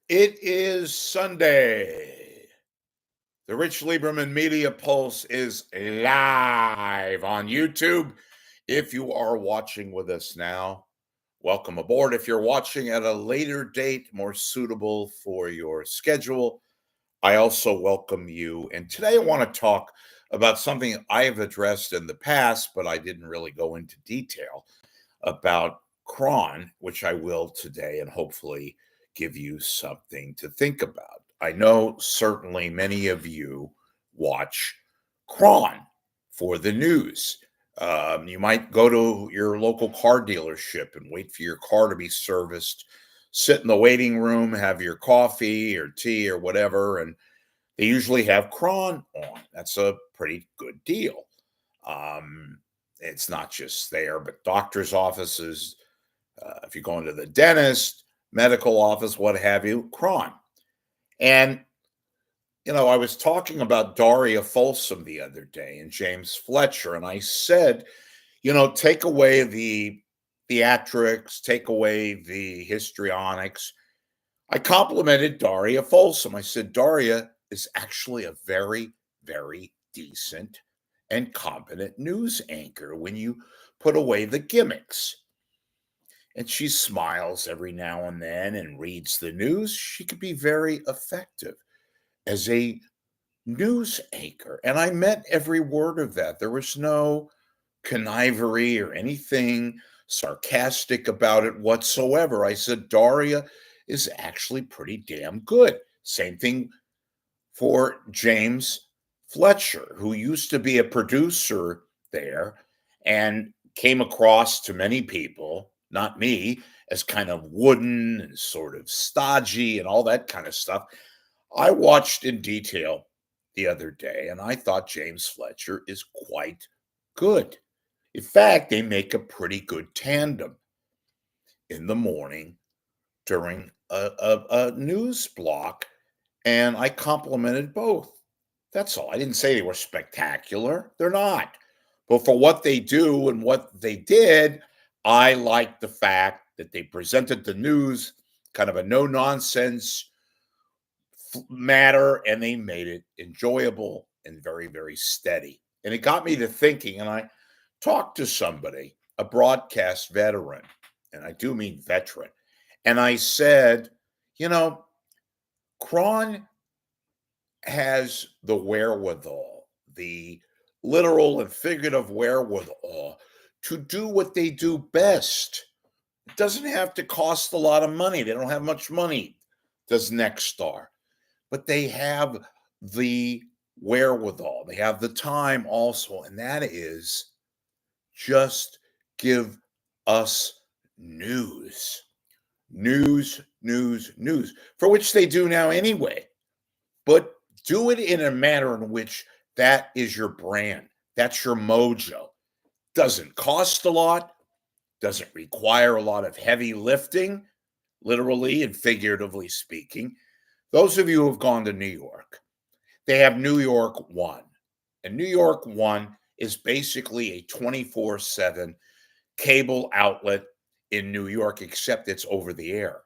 It is Sunday. The Rich Lieberman Media Pulse is live on YouTube. If you are watching with us now, welcome aboard. If you're watching at a later date, more suitable for your schedule, I also welcome you. And today I want to talk about something I have addressed in the past, but I didn't really go into detail about KRON, which I will today and hopefully give you something to think about. I know certainly many of you watch KRON for the news. You might go to your local car dealership and wait for your car to be serviced, sit in the waiting room, have your coffee or tea or whatever, and they usually have KRON on. That's a pretty good deal. It's not just there, but doctor's offices, if you're going to the dentist, medical office, what have you, KRON. And, I was talking about Daria Folsom the other day and James Fletcher, and I said, take away the theatrics, take away the histrionics. I complimented Daria Folsom. I said, Daria is actually a very, very decent and competent news anchor when you put away the gimmicks. And she smiles every now and then and reads the news. She could be very effective as a news anchor. And I meant every word of that. There was no connivery or anything sarcastic about it whatsoever. I said, Daria is actually pretty damn good. Same thing for James Fletcher, who used to be a producer there and came across to many people, not me, as kind of wooden and sort of stodgy and all that kind of stuff. I watched in detail the other day and I thought James Fletcher is quite good. In fact, they make a pretty good tandem in the morning during a news block, and I complimented both. That's all. I didn't say they were spectacular. They're not. But for what they do and what they did, I like the fact that they presented the news kind of a no nonsense matter and they made it enjoyable and very, very steady. And it got me to thinking, and I talked to somebody, a broadcast veteran, and I do mean veteran, and I said, KRON has the wherewithal, the literal and figurative wherewithal to do what they do best. It doesn't have to cost a lot of money. They don't have much money, does Nexstar, but they have the wherewithal. They have the time also, and that is just give us news. News, news, news, for which they do now anyway. But do it in a manner in which that is your brand. That's your mojo. Doesn't cost a lot, doesn't require a lot of heavy lifting, literally and figuratively speaking. Those of you who have gone to New York, they have New York One. And New York One is basically a 24/7 cable outlet in New York, except it's over the air.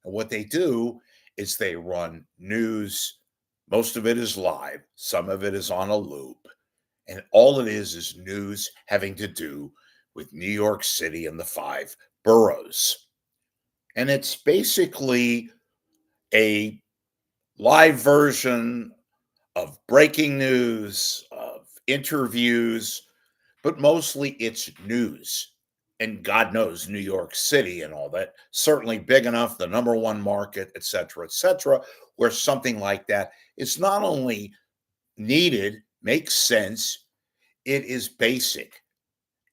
And what they do is they run news. Most of it is live, some of it is on a loop. And all it is news having to do with New York City and the five boroughs. And it's basically a live version of breaking news, of interviews, but mostly it's news. And God knows New York City and all that, certainly big enough, the number one market, et cetera, where something like that is not only needed, makes sense, it is basic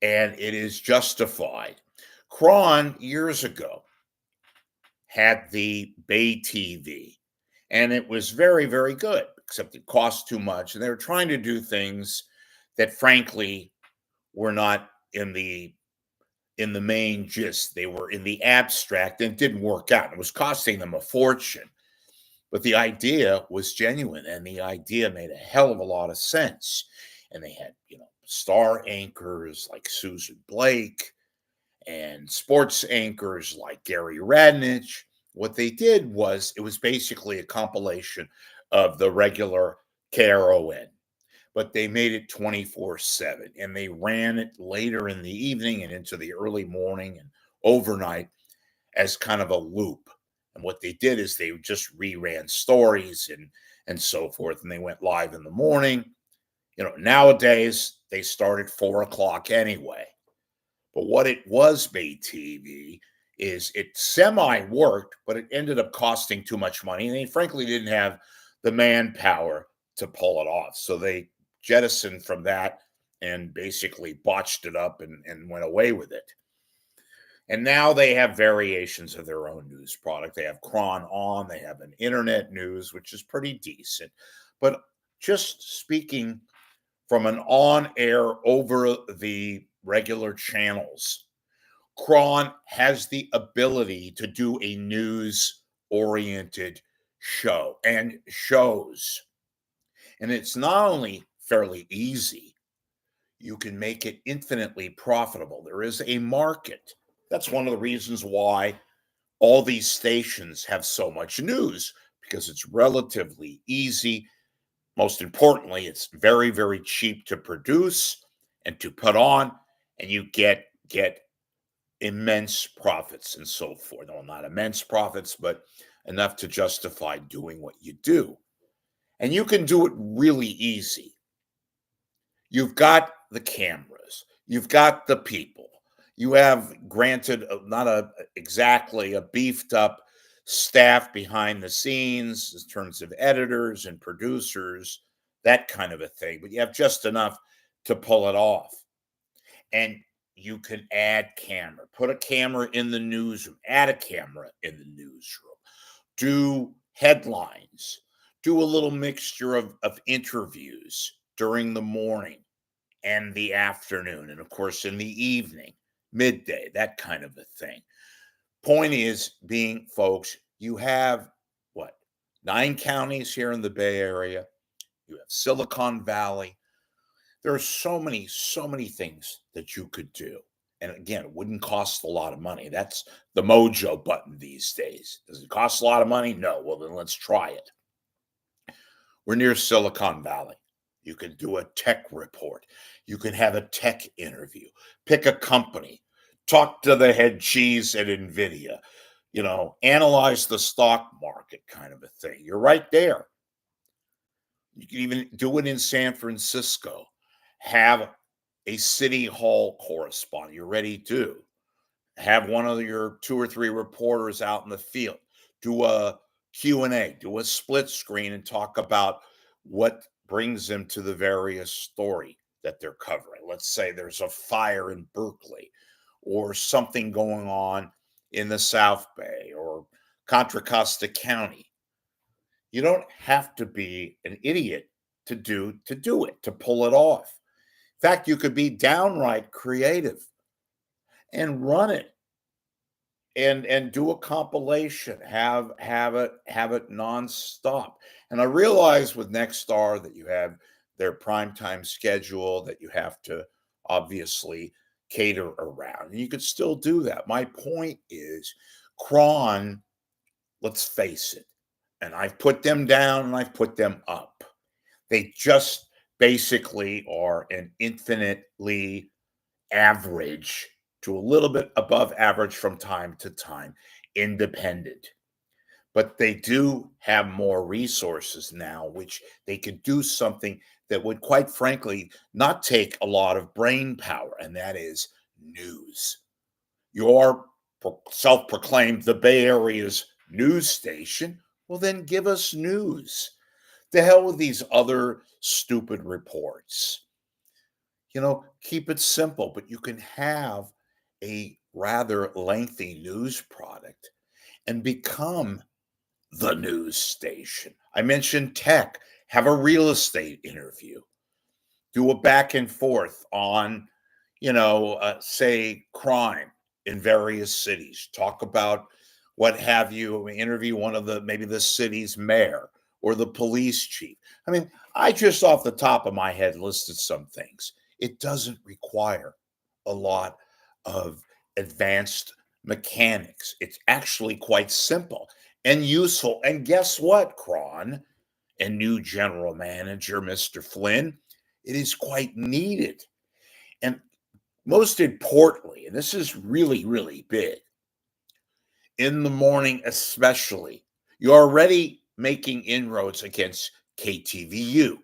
and it is justified. KRON years ago had the Bay TV, and it was very, very good, except it cost too much. And they were trying to do things that, frankly, were not in the main gist. They were in the abstract and it didn't work out. It was costing them a fortune. But the idea was genuine and the idea made a hell of a lot of sense. And they had, star anchors like Susan Blake and sports anchors like Gary Radnich what they did was it was basically a compilation of the regular KRON, but they made it 24/7 and they ran it later in the evening and into the early morning and overnight as kind of a loop. And what they did is they just reran stories and so forth, and they went live in the morning. Nowadays they start at 4 o'clock anyway. But what it was made TV is it semi worked, but it ended up costing too much money. And they frankly didn't have the manpower to pull it off. So they jettisoned from that and basically botched it up and went away with it. And now they have variations of their own news product. They have KRON On, they have an internet news, which is pretty decent. But just speaking from an on air over the regular channels, KRON has the ability to do a news oriented show and shows. And it's not only fairly easy, you can make it infinitely profitable. There is a market. That's one of the reasons why all these stations have so much news, because it's relatively easy. Most importantly, it's very, very cheap to produce and to put on, and you get immense profits and so forth. Well, not immense profits, but enough to justify doing what you do. And you can do it really easy. You've got the cameras, you've got the people, you have, granted, not exactly a beefed up staff behind the scenes in terms of editors and producers, that kind of a thing, but you have just enough to pull it off. And you can add camera, put a camera in the newsroom, add a camera in the newsroom, do headlines, do a little mixture of interviews during the morning and the afternoon, and of course in the evening, midday, that kind of a thing. Point is being, folks, you have what, 9 counties here in the Bay Area, you have Silicon Valley. There are so many things that you could do. And again, it wouldn't cost a lot of money. That's the Mojo button these days. Does it cost a lot of money? No. Well, then let's try it. We're near Silicon Valley. You can do a tech report. You can have a tech interview. Pick a company. Talk to the head cheese at NVIDIA. Analyze the stock market, kind of a thing. You're right there. You can even do it in San Francisco. Have a city hall correspondent. You're ready to have one of your 2 or 3 reporters out in the field. Do a Q&A, do a split screen and talk about what brings them to the various story that they're covering. Let's say there's a fire in Berkeley or something going on in the South Bay or Contra Costa County. You don't have to be an idiot to do it, to pull it off. In fact, you could be downright creative and run it and do a compilation, have it nonstop. And I realize with Nexstar that you have their primetime schedule that you have to obviously cater around. And you could still do that. My point is, KRON, let's face it, and I've put them down and I've put them up. They just basically are an infinitely average to a little bit above average from time to time, independent. But they do have more resources now, which they could do something that would, quite frankly, not take a lot of brain power, and that is news. You're self proclaimed the Bay Area's news station. Well, then give us news. The hell with these other stupid reports. Keep it simple, but you can have a rather lengthy news product and become the news station. I mentioned tech, have a real estate interview, do a back and forth on, say, crime in various cities, talk about what have you, interview one of maybe the city's mayor or the police chief. I mean, I just off the top of my head listed some things. It doesn't require a lot of advanced mechanics. It's actually quite simple. and useful. And guess what, KRON and new general manager, Mr. Flynn? It is quite needed. And most importantly, and this is really, really big, in the morning especially, you're already making inroads against KTVU.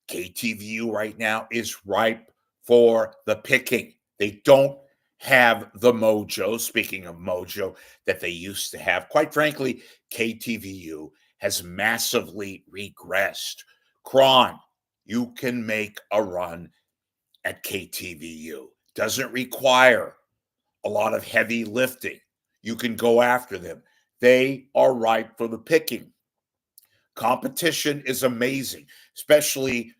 KTVU right now is ripe for the picking. They don't have the mojo, speaking of mojo, that they used to have. Quite frankly, KTVU has massively regressed. KRON, you can make a run at KTVU. Doesn't require a lot of heavy lifting. You can go after them. They are ripe for the picking. Competition is amazing, especially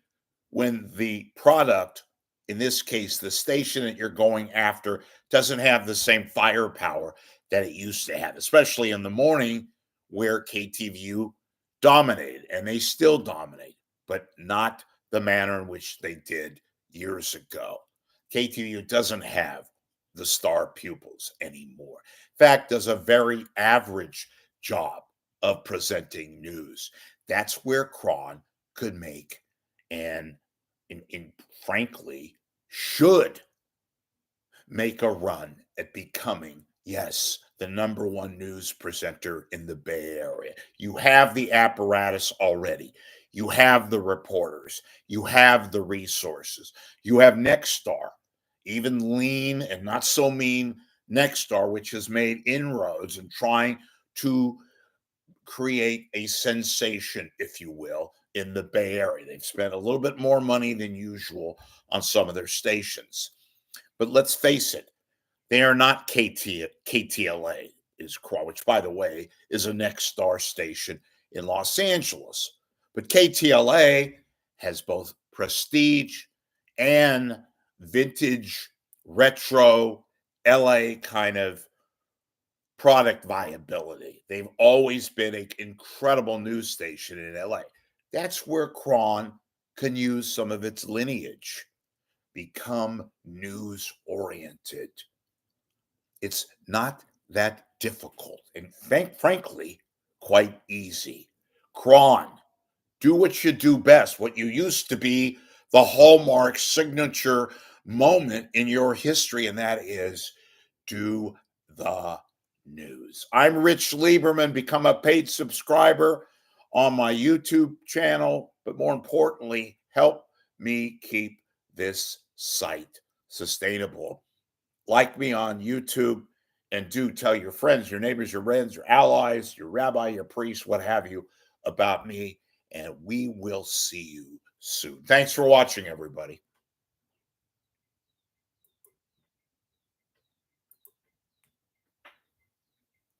when the product, in this case, the station that you're going after, doesn't have the same firepower that it used to have, especially in the morning where KTVU dominated, and they still dominate, but not the manner in which they did years ago. KTVU doesn't have the star pupils anymore. In fact, does a very average job of presenting news. That's where KRON could make and frankly should make a run at becoming, yes, the number one news presenter in the Bay Area. You have the apparatus already. You have the reporters. You have the resources. You have Nexstar, even lean and not so mean Nexstar, which has made inroads and trying to create a sensation, if you will, in the Bay Area. They've spent a little bit more money than usual on some of their stations. But let's face it, they are not KTLA, which, by the way, is a Nexstar station in Los Angeles. But KTLA has both prestige and vintage, retro, LA kind of product viability. They've always been an incredible news station in LA. That's where KRON can use some of its lineage, become news oriented. It's not that difficult and frankly, quite easy. KRON, do what you do best, what you used to be the hallmark signature moment in your history, and that is do the news. I'm Rich Lieberman. Become a paid subscriber on my YouTube channel, but more importantly, help me keep this site sustainable. Like me on YouTube, and do tell your friends, your neighbors, your friends, your allies, your rabbi, your priest, what have you, about me, and we will see you soon. Thanks for watching, everybody.